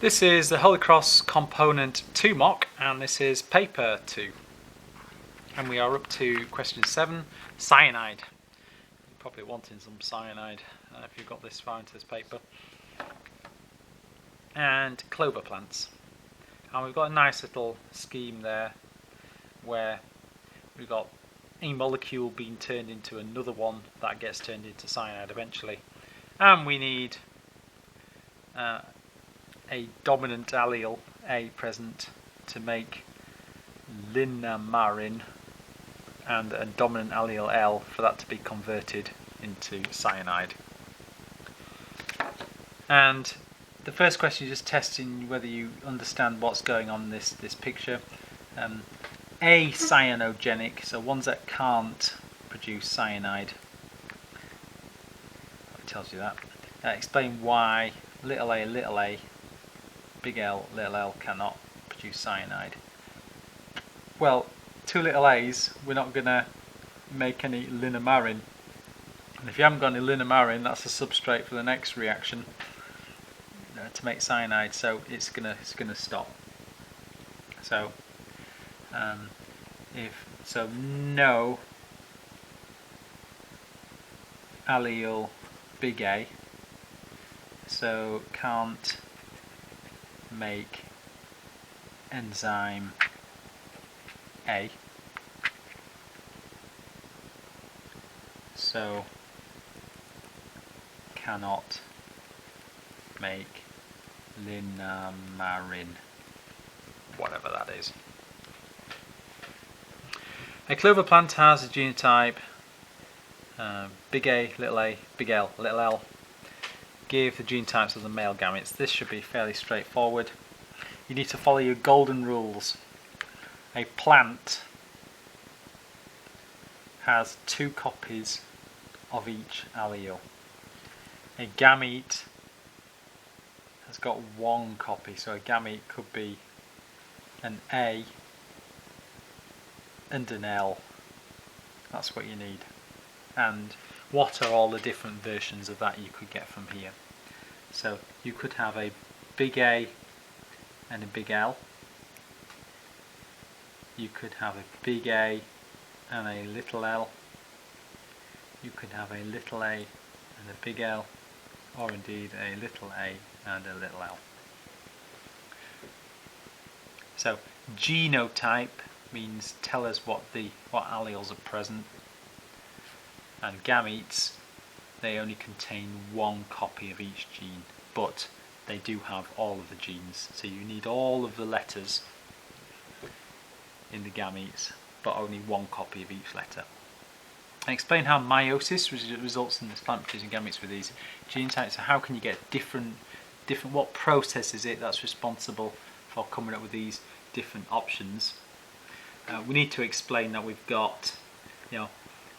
This is the Holy Cross Component 2 mock, and this is paper 2. And we are up to question 7, cyanide. You're probably wanting some cyanide if you've got this far into this paper. And clover plants. And we've got a nice little scheme there where we've got a molecule being turned into another one that gets turned into cyanide eventually. And we need a dominant allele A present to make linamarin, and a dominant allele L for that to be converted into cyanide. And the first question is just testing whether you understand what's going on in this picture. Acyanogenic, so ones that can't produce cyanide. It tells you that. Explain why little a, big L, little l cannot produce cyanide. Well, two little a's, we're not going to make any linamarin. And if you haven't got any linamarin, that's the substrate for the next reaction to make cyanide, so it's gonna stop. So no allele big A, so can't make enzyme A, so cannot make linamarin, whatever that is. A clover plant has a genotype big A, big L, little l. Give the genotypes of the male gametes. This should be fairly straightforward. You need to follow your golden rules. A plant has 2 copies of each allele. A gamete has got 1 copy, so a gamete could be an A and an L. That's what you need. And what are all the different versions of that you could get from here? So you could have a big A and a big L. You could have a big A and a little l. You could have a little a and a big L, or indeed a little a and a little l. So genotype means tell us what alleles are present, and gametes, they only contain 1 copy of each gene, but they do have all of the genes, so you need all of the letters in the gametes, but only 1 copy of each letter. And explain how meiosis results in this plant producing gametes with these genotypes. So how can you get different, what process is it that's responsible for coming up with these different options? We need to explain that we've got,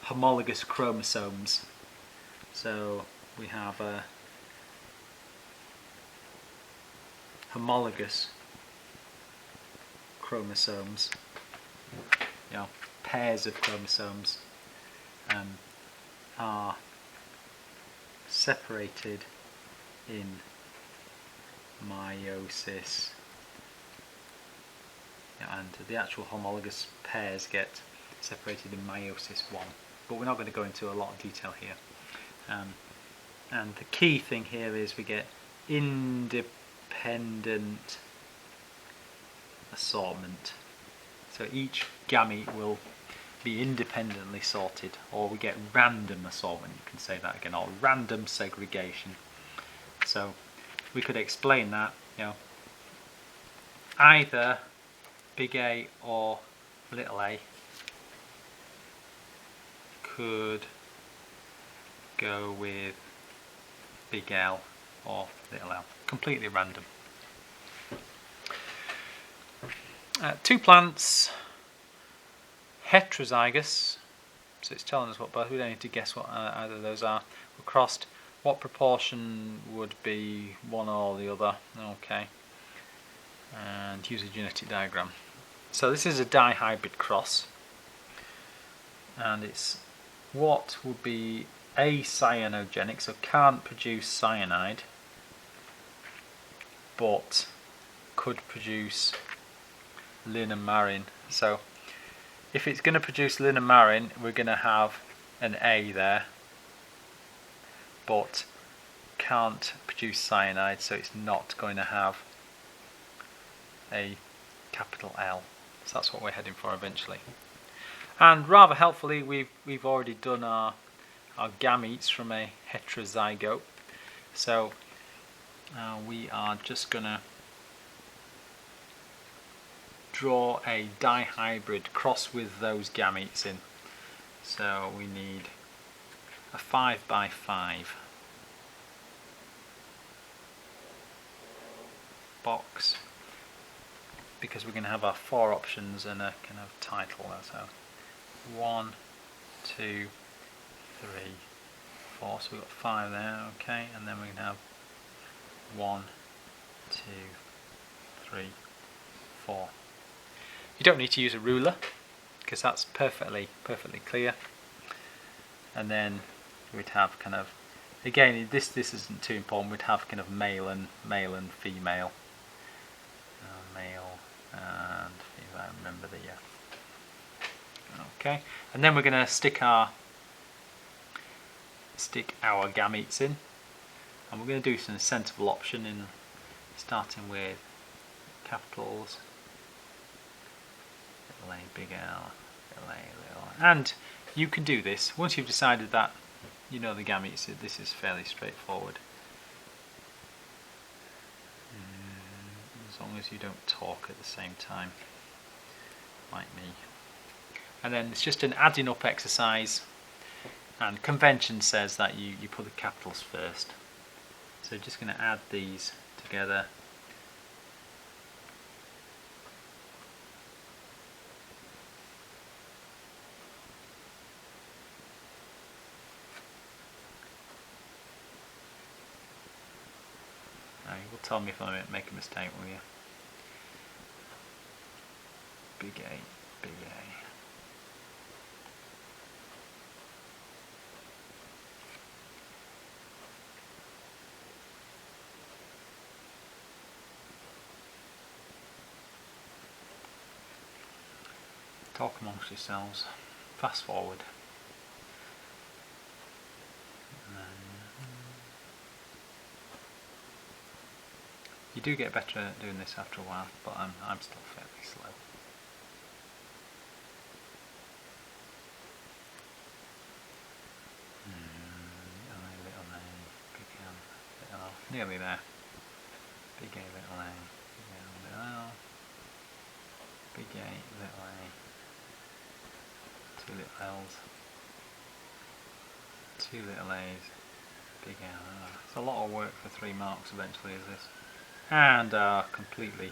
homologous chromosomes. So we have homologous chromosomes, pairs of chromosomes are separated in meiosis, and the actual homologous pairs get separated in meiosis 1. But we're not going to go into a lot of detail here. And the key thing here is we get independent assortment. So each gamete will be independently sorted, or we get random assortment, you can say that again, or random segregation. So we could explain that, either big A or little a could go with big L or little l, completely random. 2 plants, heterozygous, so it's telling us what both, we don't need to guess what either of those are, were crossed. What proportion would be one or the other? Okay, and use a genetic diagram. So this is a dihybrid cross, and it's what would be acyanogenic, so can't produce cyanide, but could produce linamarin. So if it's going to produce linamarin, we're going to have an A there, but can't produce cyanide, so it's not going to have a capital L. So that's what we're heading for eventually. And rather helpfully, we've already done our gametes from a heterozygote. So we are just going to draw a dihybrid cross with those gametes in. So we need a 5 by 5 box, because we're going to have our 4 options and a kind of title. So 1, 2, 3, 4. So we've got 5 there, okay, and then we're going to have 1, 2, 3, 4. You don't need to use a ruler because that's perfectly clear. And then we'd have kind of, again, this isn't too important. We'd have kind of male and female, male and female. Remember the okay. And then we're going to stick our gametes in, and we're going to do some sensible option in starting with capitals. Little a, big L, little a, little a. And you can do this once you've decided that you know the gametes. This is fairly straightforward, as long as you don't talk at the same time like me. And then it's just an adding up exercise, and convention says that you put the capitals first. So just going to add these together. You will tell me if I make a mistake, will you? Big A, big A. Talk amongst yourselves. Fast forward. You do get better at doing this after a while, but I'm still fairly slow. Little a, big L, little L. Nearly there. Big A, little a, big L, little L. Big A, little a. 2 little L's. 2 little A's. Big L. It's a lot of work for 3 marks eventually, is this? And are completely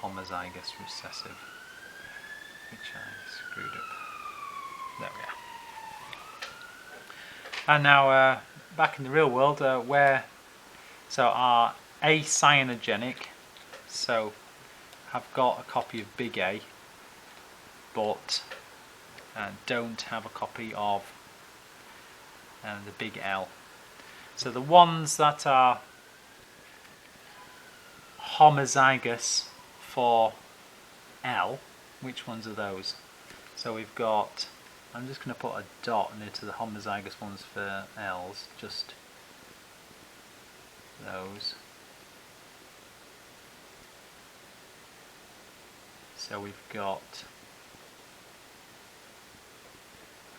homozygous recessive, which I screwed up. There we are. And now back in the real world, where so are acyanogenic, so have got a copy of big A, but don't have a copy of the big L. So the ones that are homozygous for L, which ones are those? So we've got, I'm just going to put a dot near to the homozygous ones for L's, just those. So we've got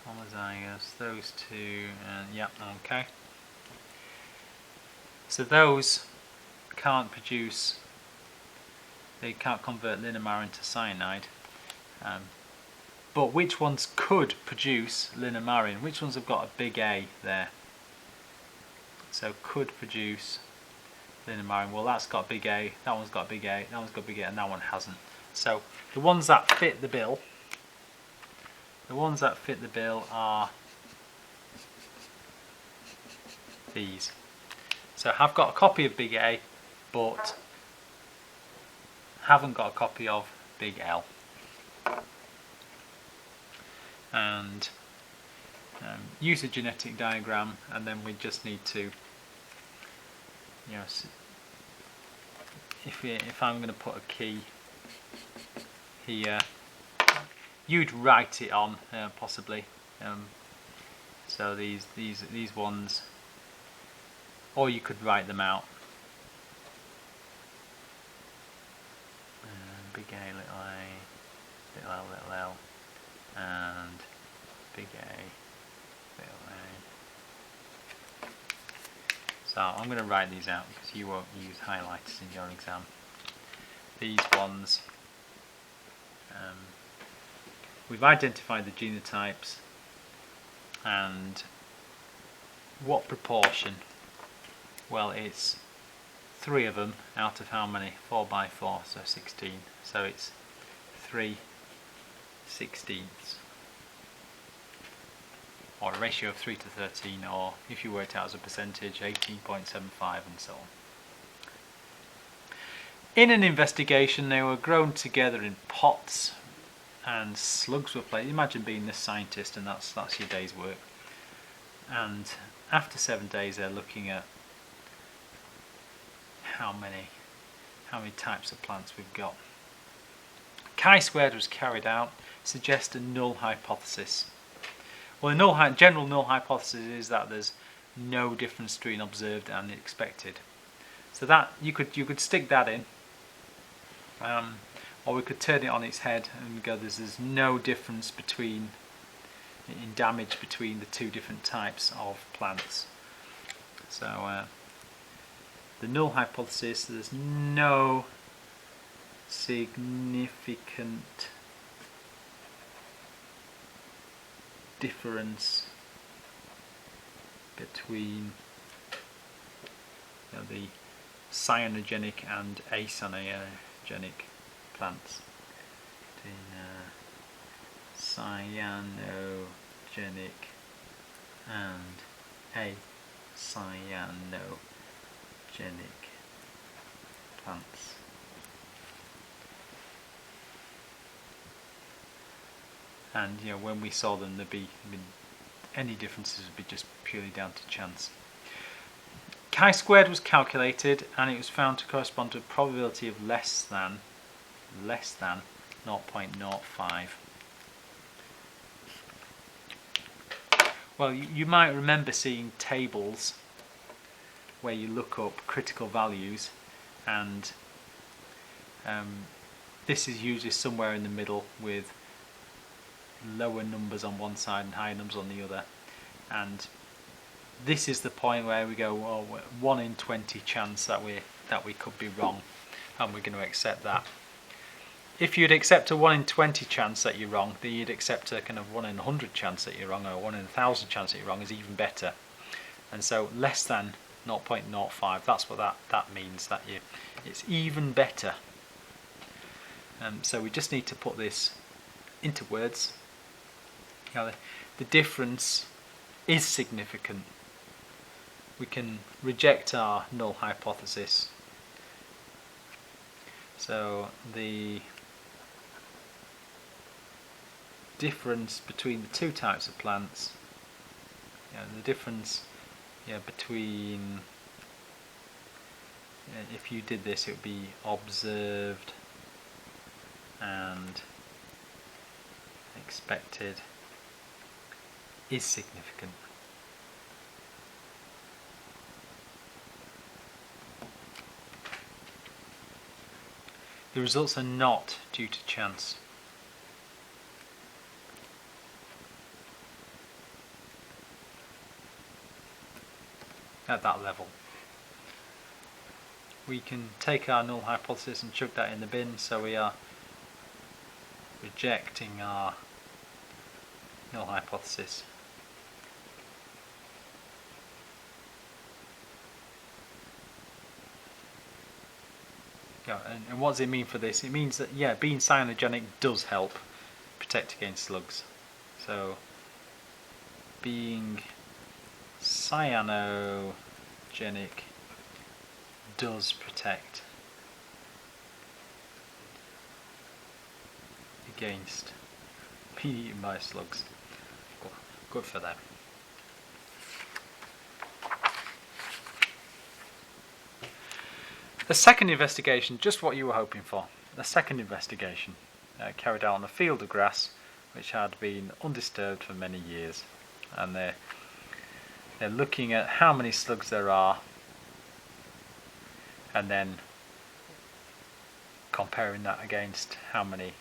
homozygous, those 2, and yeah, okay. So those can't produce, they can't convert linamarin to cyanide. But which ones could produce linamarin? Which ones have got a big A there? So could produce linamarin. Well, that's got a big A, that one's got a big A, that one's got a big A, and that one hasn't. So the ones that fit the bill, are these. So have got a copy of big A, but haven't got a copy of big L. And use a genetic diagram, and then we just need to, if I'm going to put a key here, you'd write it on possibly. So these ones, or you could write them out. Big A, little a, little L, little L, and big A, little a. So I'm going to write these out because you won't use highlighters in your exam. These ones, we've identified the genotypes and what proportion. Well, it's 3 of them out of how many? 4 by 4, so 16. So it's 3/16, or a ratio of 3 to 13, or if you work it out as a percentage, 18.75, and so on. In an investigation, they were grown together in pots, and slugs were placed. Imagine being this scientist, and that's your day's work. And after 7 days, they're looking at how many types of plants we've got. Chi-squared was carried out, suggests a null hypothesis. Well, the general null hypothesis is that there's no difference between observed and expected. So that you could stick that in, or we could turn it on its head and go, there's no difference in damage between the 2 different types of plants. So the null hypothesis, there's no significant difference between the cyanogenic and acyanogenic plants. Cyanogenic and acyanogenic plants. And when we saw them, any differences would be just purely down to chance. Chi-squared was calculated, and it was found to correspond to a probability of less than 0.05. Well, you might remember seeing tables where you look up critical values, and this is usually somewhere in the middle with lower numbers on one side and higher numbers on the other, and this is the point where we go, well, 1 in 20 chance that we could be wrong, and we're going to accept that. If you'd accept a 1 in 20 chance that you're wrong, then you'd accept a kind of 1 in 100 chance that you're wrong, or 1 in 1,000 chance that you're wrong is even better. And so less than 0.05, that's what that means, that it's even better. So we just need to put this into words. The difference is significant. We can reject our null hypothesis. So the difference between the 2 types of plants, the difference between, if you did this, it would be observed and expected, is significant. The results are not due to chance. At that level. We can take our null hypothesis and chuck that in the bin, so we are rejecting our null hypothesis. And what does it mean for this? It means that being cyanogenic does help protect against slugs. So being cyanogenic does protect against being eaten by slugs. Good for them. The second investigation, just what you were hoping for. The second investigation carried out on a field of grass which had been undisturbed for many years, and they're looking at how many slugs there are and then comparing that against how many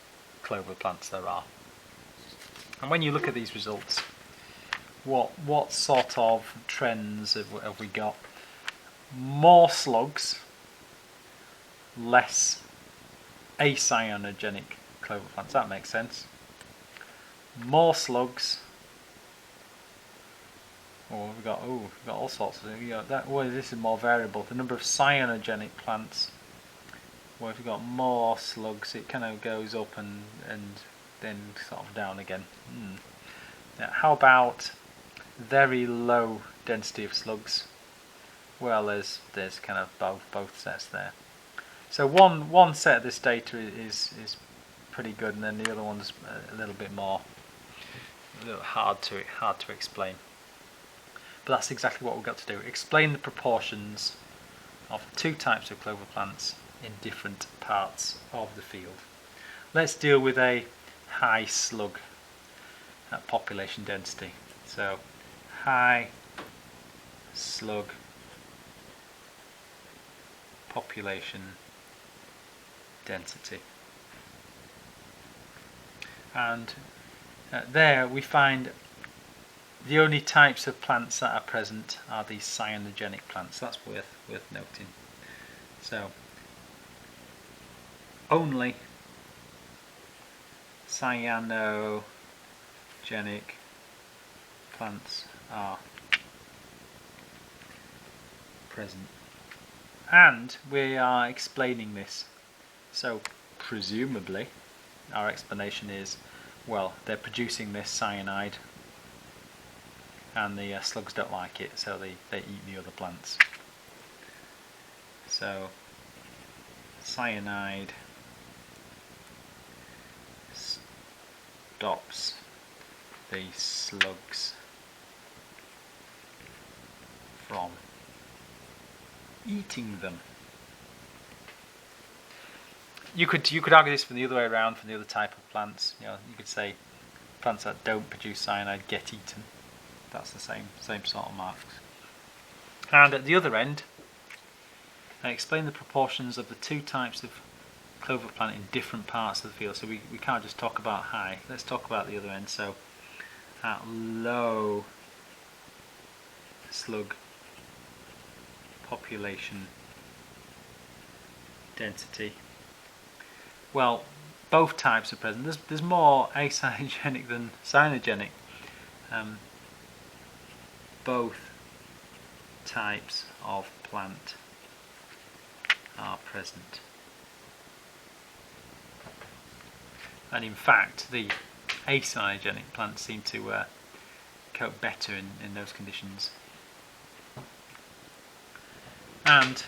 clover plants there are. And when you look at these results, what sort of trends have we got? More slugs, less acyanogenic clover plants. That makes sense. More slugs. We've got all sorts of this is more variable. The number of cyanogenic plants. Well, if you've got more slugs, it kind of goes up and then sort of down again. Now, how about very low density of slugs? Well, there's kind of both sets there. So one set of this data is pretty good, and then the other one's a little bit more hard to explain. But that's exactly what we've got to do. Explain the proportions of two types of clover plants in different parts of the field. Let's deal with a high slug population density. So high slug population density. And there we find the only types of plants that are present are these cyanogenic plants. That's worth noting. So only cyanogenic plants are present, and we are explaining this. So presumably our explanation is, well, they're producing this cyanide and the slugs don't like it, so they eat the other plants. So cyanide stops the slugs from eating them. You could argue this from the other way around, from the other type of plants. You could say plants that don't produce cyanide get eaten. That's the same sort of marks. And at the other end, I explain the proportions of the two types of clover plant in different parts of the field. So we can't just talk about high. Let's talk about the other end. So at low slug population density, well, both types are present. There's more acyanogenic than cyanogenic. Both types of plant are present. And in fact, the acyanogenic plants seem to cope better in those conditions. And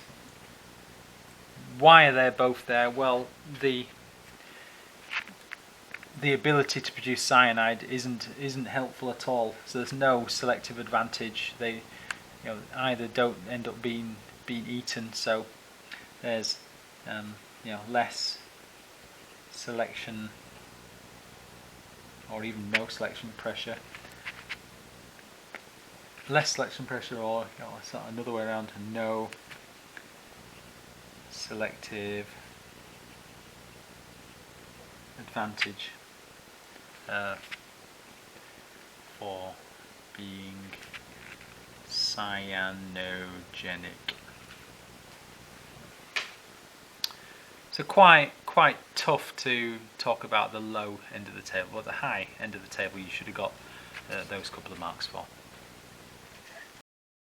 why are they both there? Well, the ability to produce cyanide isn't helpful at all. So there's no selective advantage. They either don't end up being eaten. So there's less selection, or even no selection pressure. Less selection pressure, or sort of another way around, no selective advantage for being cyanogenic. So quite tough to talk about the low end of the table, but the high end of the table you should have got those couple of marks for.